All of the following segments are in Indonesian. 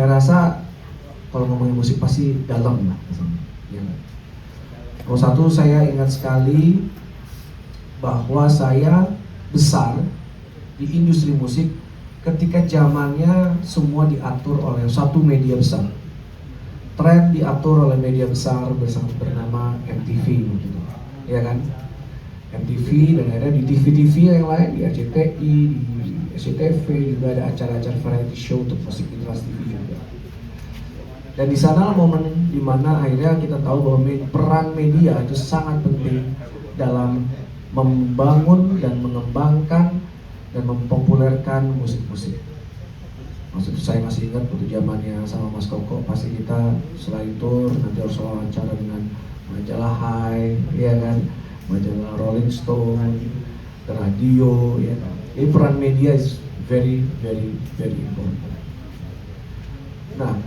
rasa kalau ngomongin musik pasti dalam lah, ya. Nomor satu, saya ingat sekali bahwa saya besar di industri musik ketika zamannya semua diatur oleh satu media besar. Tren diatur oleh media besar bernama MTV gitu, ya kan? MTV, dan akhirnya di TV-TV yang lain, di RCTI, di SCTV juga ada acara-acara variety show untuk musik di Trans TV juga. Dan di sana momen dimana akhirnya kita tahu bahwa peran media itu sangat penting dalam membangun dan mengembangkan dan mempopulerkan musik-musik. Maksud saya masih ingat waktu zamannya sama Mas Koko, pasti kita selain tour nanti harus wawancara dengan majalah High, ya kan, majalah Rolling Stone, ke radio, ya kan. Jadi peran media is very important. Nah,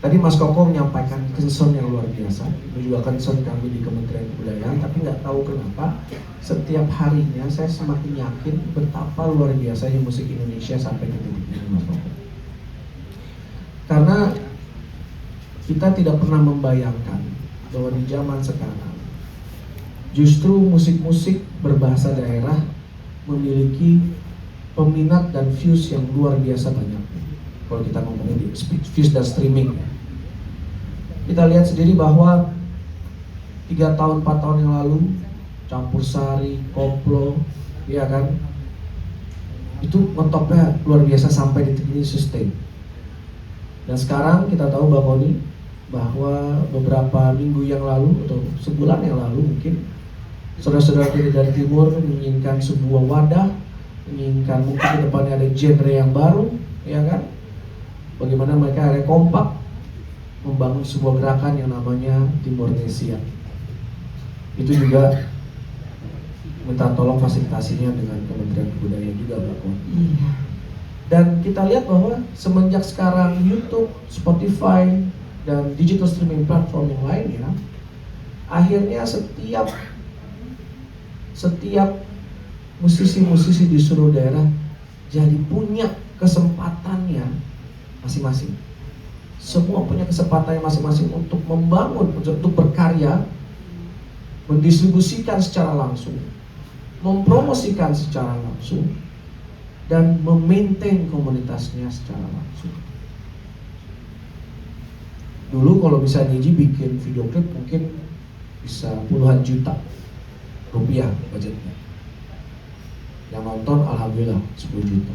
tadi Mas Koko menyampaikan concern yang luar biasa, itu juga concern kami di Kementerian Kebudayaan, tapi nggak tahu kenapa setiap harinya saya semakin yakin betapa luar biasanya musik Indonesia sampai ke titik ini, Mas Koko. Karena kita tidak pernah membayangkan bahwa di zaman sekarang justru musik-musik berbahasa daerah memiliki peminat dan views yang luar biasa banyak. Kalau kita ngomongin di views dan streaming, kita lihat sendiri bahwa 3 tahun 4 tahun yang lalu Campur Sari, Koplo, ya kan, itu ngetopnya luar biasa sampai di titik ini sustain. Dan sekarang kita tahu bahwa beberapa minggu yang lalu atau sebulan yang lalu mungkin saudara-saudara kita dari timur menginginkan sebuah wadah, menginginkan mungkin ke depannya ada genre yang baru, ya kan? Bagaimana mereka ada kompak membangun sebuah gerakan yang namanya Timornesia. Itu juga minta tolong fasilitasinya dengan Kementerian Kebudayaan juga, Mbak Kon. Dan kita lihat bahwa semenjak sekarang YouTube, Spotify, dan digital streaming platform yang lainnya, akhirnya setiap musisi-musisi di seluruh daerah jadi punya kesempatannya masing-masing. Semua punya kesempatannya masing-masing untuk membangun, untuk berkarya, mendistribusikan secara langsung, mempromosikan secara langsung, dan memaintain komunitasnya secara langsung. Dulu kalau bisa Niji bikin video klip mungkin bisa puluhan juta rupiah budgetnya. Yang nonton alhamdulillah 10 juta.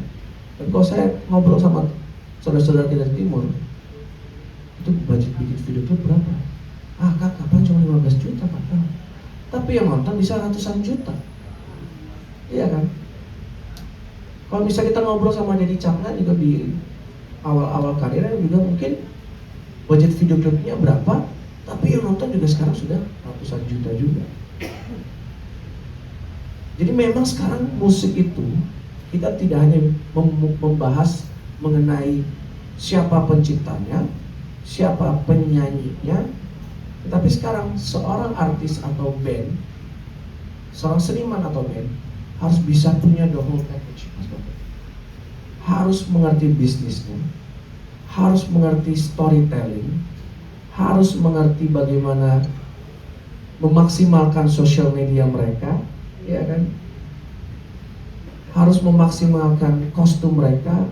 Dan kalau saya ngobrol sama saudara-saudara kita di timur, itu budget bikin video klip berapa? Ah kak, kapan cuma 15 juta kakak. Tapi yang nonton bisa ratusan juta. Iya kan? Kalau misalnya kita ngobrol sama Deddy Cakna juga di awal-awal karirnya juga mungkin budget video klipnya berapa, tapi yang nonton juga sekarang sudah ratusan juta juga. Jadi memang sekarang musik itu kita tidak hanya membahas mengenai siapa penciptanya, siapa penyanyinya, tetapi sekarang seorang artis atau band, seorang seniman atau band harus bisa punya the whole package, harus mengerti bisnisnya, harus mengerti storytelling, harus mengerti bagaimana memaksimalkan sosial media mereka, ya kan, harus memaksimalkan kostum mereka,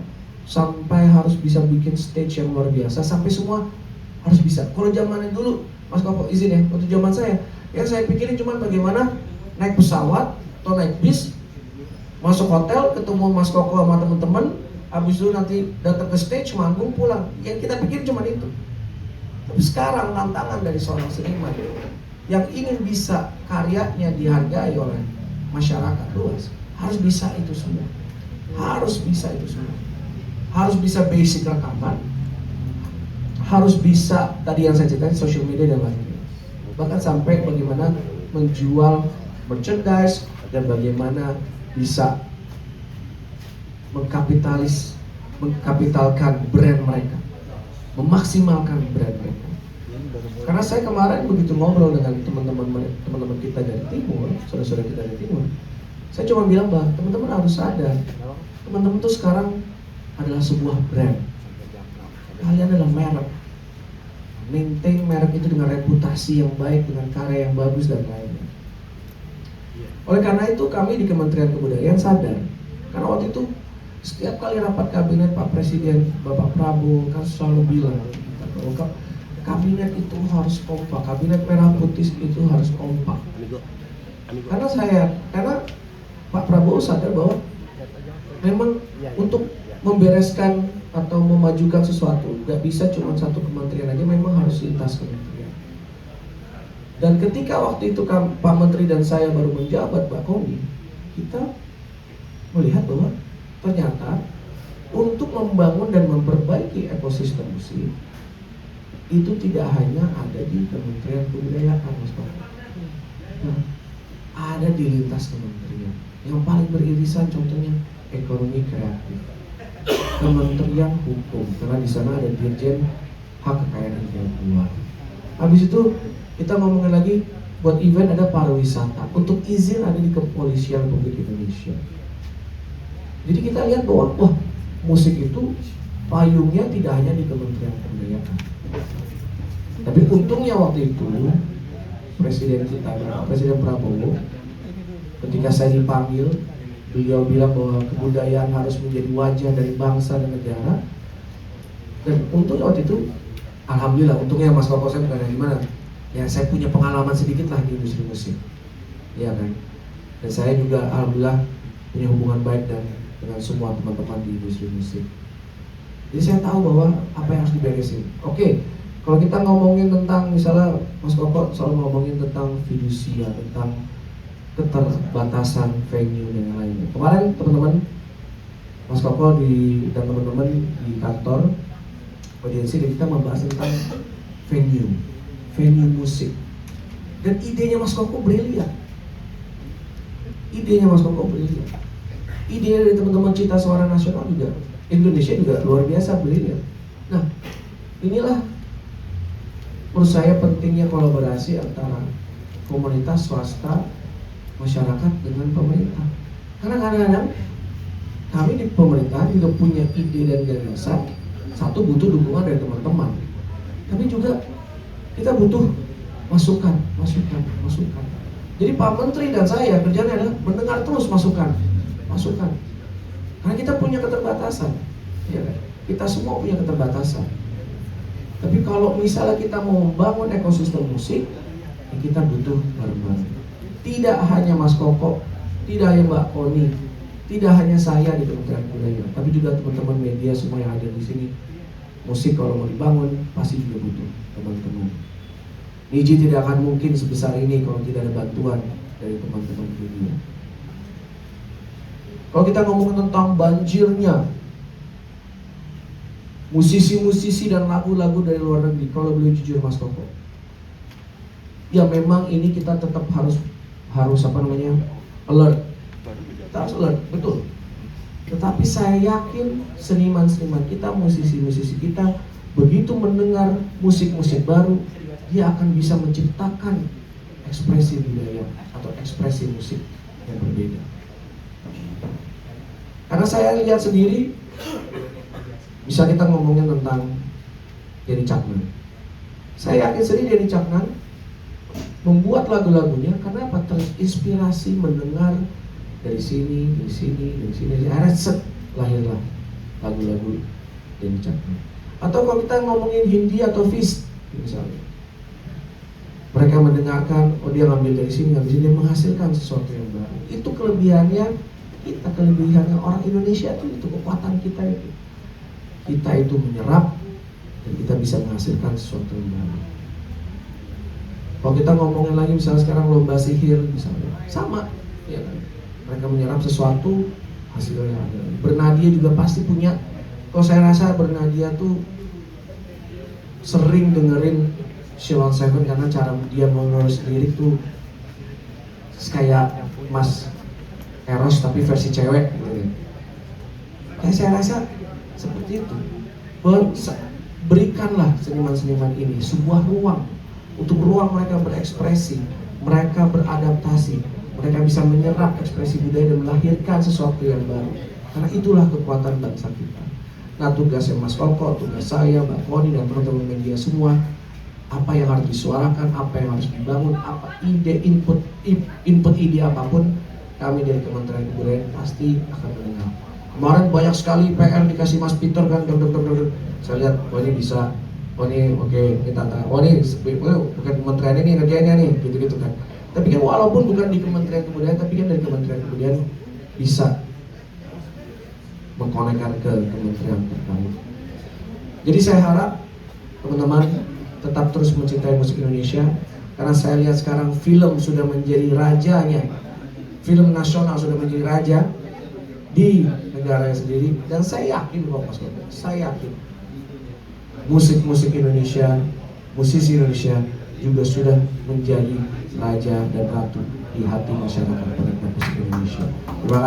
sampai harus bisa bikin stage yang luar biasa, sampai semua harus bisa. Kalau zamannya dulu, Mas Koko izin ya, waktu zaman saya, yang saya pikirin cuma bagaimana naik pesawat atau naik bis, masuk hotel, ketemu Mas Koko sama teman-teman, habis itu nanti datang ke stage, manggung, pulang. Yang kita pikir cuma itu. Tapi sekarang tantangan dari seorang seniman yang ingin bisa karyanya dihargai oleh masyarakat luas, harus bisa itu semua. Harus bisa itu semua. Harus bisa basic rekaman, harus bisa tadi yang saya ceritain social media dan lain-lain. Bahkan sampai bagaimana menjual merchandise dan bagaimana bisa mengkapitalkan brand mereka, memaksimalkan brand mereka. Karena saya kemarin begitu ngobrol dengan teman-teman kita dari timur, saudara-saudara kita dari timur, saya cuma bilang bahwa teman-teman harus sadar, teman-teman tuh sekarang adalah sebuah brand, kalian adalah merek. Maintain merek itu dengan reputasi yang baik, dengan karya yang bagus dan lainnya. Oleh karena itu kami di Kementerian Kebudayaan sadar, karena waktu itu setiap kali rapat kabinet Pak Presiden, Bapak Prabowo kan selalu bilang bahwa kabinet itu harus kompak, kabinet merah putih itu harus kompak. Karena Pak Prabowo sadar bahwa memang untuk membereskan atau memajukan sesuatu nggak bisa cuma satu kementerian aja, memang harus lintas kementerian. Dan ketika waktu itu Pak Menteri dan saya baru menjabat, Pak Koni, kita melihat bahwa ternyata untuk membangun dan memperbaiki ekosistem musik itu tidak hanya ada di Kementerian Kebudayaan, Mas Pak. Nah, ada di lintas kementerian. Yang paling beririsan contohnya ekonomi kreatif, Kementerian Hukum, karena di sana ada Dirjen Hak Kekayaan Intelektual. Habis itu kita ngomongin lagi buat event ada pariwisata, untuk izin ada di Kepolisian Republik Indonesia. Jadi kita lihat bahwa wah, musik itu payungnya tidak hanya di Kementerian Kebudayaan. Tapi untungnya waktu itu Presiden kita, Presiden Prabowo, ketika saya dipanggil, beliau bilang bahwa kebudayaan harus menjadi wajah dari bangsa dan negara. Dan untungnya waktu itu, alhamdulillah, untungnya Mas Koko saya bukan dari mana. Ya saya punya pengalaman sedikit lah di industri musik, ya kan. Dan saya juga alhamdulillah punya hubungan baik dengan semua teman-teman di industri musik. Jadi saya tahu bahwa apa yang harus diberesin. Oke, kalau kita ngomongin tentang misalnya Mas Koko selalu ngomongin tentang fidusia, tentang keterbatasan venue dan yang lainnya. Kemarin teman-teman Mas Koko dan teman-teman di kantor audiensi kita membahas tentang venue musik. Dan idenya Mas Koko brilian. Idenya dari teman-teman Cita Suara Nasional juga, Indonesia juga luar biasa brilian. Nah, inilah menurut saya pentingnya kolaborasi antara komunitas swasta, masyarakat dengan pemerintah. Karena kadang-kadang kami di pemerintahan juga punya ide dan gagasan, satu butuh dukungan dari teman-teman, tapi juga kita butuh masukan. Jadi Pak Menteri dan saya kerjanya adalah mendengar terus masukan. Karena kita punya keterbatasan, ya kan? Kita semua punya keterbatasan. Tapi kalau misalnya kita mau membangun ekosistem musik, ya kita butuh bareng-bareng. Tidak hanya Mas Koko, tidak hanya Mbak Koni, tidak hanya saya di Kementerian Kebudayaan, tapi juga teman-teman media semua yang ada di sini. Musik kalau mau dibangun pasti juga butuh teman-teman. Niji tidak akan mungkin sebesar ini kalau tidak ada bantuan dari teman-teman media. Kalau kita ngomong tentang banjirnya musisi-musisi dan lagu-lagu dari luar negeri, kalau boleh jujur Mas Koko, ya memang ini kita tetap harus alert. Kita harus alert, betul. Tetapi saya yakin seniman-seniman kita, musisi-musisi kita, begitu mendengar musik-musik baru, dia akan bisa menciptakan ekspresi budaya atau ekspresi musik yang berbeda. Karena saya lihat sendiri, bisa kita ngomongin tentang Denny Caknan. Saya yakin sendiri Denny Caknan membuat lagu-lagunya karena apa? Terinspirasi mendengar dari sini. Akhirnya lahirlah lagu-lagu Denny Caknan. Atau kalau kita ngomongin Hindi atau Fis misalnya, mereka mendengarkan, oh dia ngambil dari sini, dia menghasilkan sesuatu yang baru. Itu kelebihannya orang Indonesia itu kekuatan kita itu. Kita itu menyerap dan kita bisa menghasilkan sesuatu yang baru. Kalau kita ngomongin lagi misalnya sekarang lomba sihir misalnya, sama, ya kan? Mereka menyerap sesuatu, hasilnya ada. Bernadia juga pasti punya. Kalau saya rasa Bernadia tuh sering dengerin Sheila on 7 karena cara dia menulis lirik tuh kayak Mas Eros tapi versi cewek gitu. Saya rasa seperti itu. Berikanlah seniman-seniman ini sebuah ruang untuk mereka berekspresi, mereka beradaptasi, mereka bisa menyerap ekspresi budaya dan melahirkan sesuatu yang baru. Karena itulah kekuatan bangsa kita. Nah, tugasnya Mas Koko, tugas saya, Mbak Koni, dan teman-teman media semua, apa yang harus disuarakan, apa yang harus dibangun, apa ide, input ide apapun, kami dari Kementerian Kebudayaan pasti akan mendengar. Kemarin banyak sekali PR dikasih Mas Peter kan, saya lihat, oh ini bisa, oh ini oke, ini tata, oh ini bukan kementerian ini ngerjainnya nih, gitu-gitu kan. Tapi kan walaupun bukan di Kementerian Kebudayaan, tapi kan dari Kementerian Kebudayaan bisa mengkonekkan ke kementerian terkait. Jadi saya harap teman-teman tetap terus mencintai musik Indonesia, karena saya lihat sekarang film sudah menjadi rajanya, film nasional sudah menjadi raja di negaranya sendiri, dan saya yakin kok Mas Koko, saya yakin musik Indonesia, musisi Indonesia juga sudah menjadi raja dan ratu di hati masyarakat penikmat musik Indonesia. Terima kasih.